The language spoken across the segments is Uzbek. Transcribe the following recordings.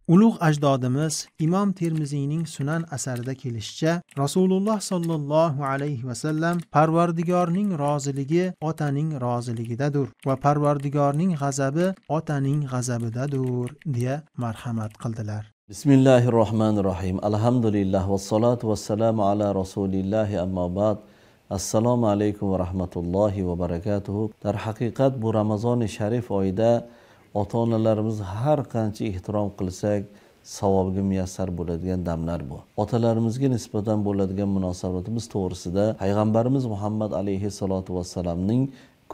Ulug' ajdodimiz Imom Termiziyning Sunan asarida kelishicha, Rasululloh sallallohu alayhi va sallam Parvardigorning roziligi otaning roziligidadir va Parvardigorning g'azabi otaning g'azabidadir deya marhamat qildilar. Bismillahirrohmanirrohim. Alhamdulillah vassalatu vassalamu ala rasulillahi amma ba'd. Assalomu alaykum va rahmatullohi va barakatuh. Dar haqiqat bu Ramazoni sharif oyida ota-onalarimizni har qancha ehtirom qilsak, savobga muyassar bo'ladigan damlar bu. Otalarimizga nisbatan bo'ladigan munosabatimiz to'g'risida payg'ambarimiz Muhammad alayhissalatu vassalamning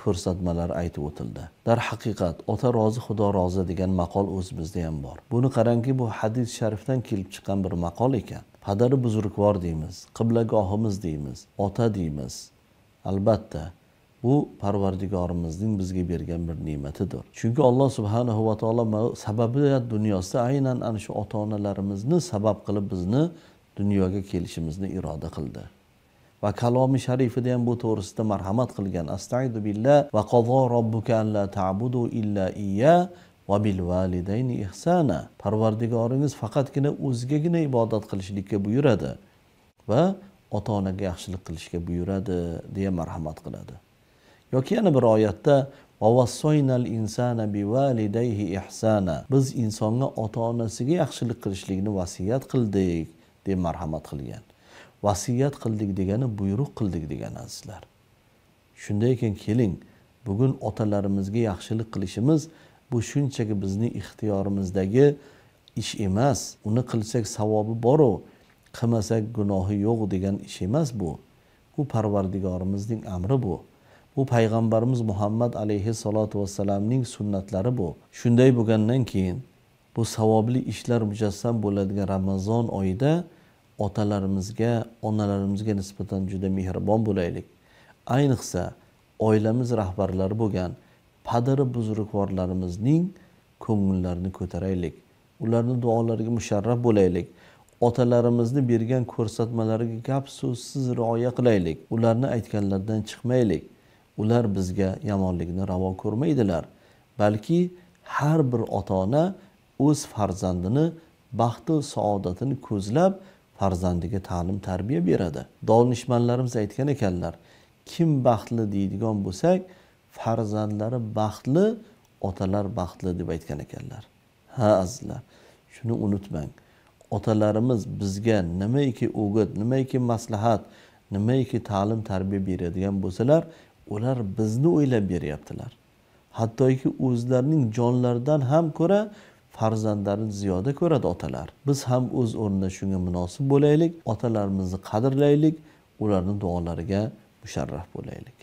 ko'rsatmalari aytib o'tildi. Dar haqiqat ota rozi xudo rozi degan maqol o'zimizda ham bor. Buni qarangki, bu hadis sharifdan kelib chiqqan bir maqol ekan. Padari buzrukvor deymiz, qiblagohimiz deymiz, ota deymiz. Albatta bu Parvardigorimizning bizga bergan bir ne'matidir. Chunki Alloh subhanahu va taolo sababiyat dunyosida aynan ana shu ota-onalarimizni sabab qilib bizni dunyoga kelishimizni iroda qildi. Va kalomi sharifida ham bu to'g'risida marhamat qilgan. Astaizu billah va qazzo robbuka alla ta'budu illa iyya va bil validayni ihsana. Parvardigoringiz faqatgina o'zigagina ibodat qilishlikka buyuradi va ota-onaga yaxshilik qilishga buyuradi deya marhamat qiladi. Yoki yana bir oyatda vavassoynal insana bivalidayhi ihsana. Biz insonga ota-onasiga yaxshilik qilishlikni vasiyat qildik deb marhamat qilgan. Vasiyat qildik degani buyruq qildik degan azizlar. Shunday ekan keling, bugun otalarimizga yaxshilik qilishimiz bu shunchaki bizning ixtiyorimizdagi ish emas. Uni qilsak savobi bor-u, qilmasak gunohi yo'q degan ish emas bu. Bu Parvardigorimizning amri bu. Bu payg'ambarimiz Muhammad alayhissalatu vassalamning sunnatlari bu. Shunday bo'lgandan keyin bu savobli ishlar mujassam bo'ladigan Ramazon oyida otalarimizga, onalarimizga nisbatan juda mehribon bo'laylik. Ayniqsa oilamiz rahbarlari bo'lgan padari buzrukvorlarimizning ko'ngillarini ko'taraylik. Ularning duolariga musharraf bo'laylik. Otalarimizni bergan ko'rsatmalariga gap so'zsiz rioya qilaylik. Ularni aytganlardan chiqmaylik. Ular bizga yomonlikni ravo ko'rmaydilar. Balki har bir ota-ona o'z farzandini baxti va saodatini ko'zlab farzandiga ta'lim tarbiya beradi. Donishmandlarimiz aytgan ekanlar, kim baxtli deydigan bo'lsak, farzandlari baxtli, otalar baxtli deb aytgan ekanlar. Ha azizlar, shuni unutmang. Otalarimiz bizga nimaiki o'g'it, nimaiki maslahat, nimaiki ta'lim tarbiya beradigan bo'lsalar, ular bizni o'ylab beryaptilar. Hattoki o'zlarining jonlaridan ham ko'ra farzandlarini ziyoda ko'radi otalar. Biz ham o'z o'rnida shunga munosib bo'laylik, otalarimizni qadrlaylik, ularning duolariga musharraf bo'laylik.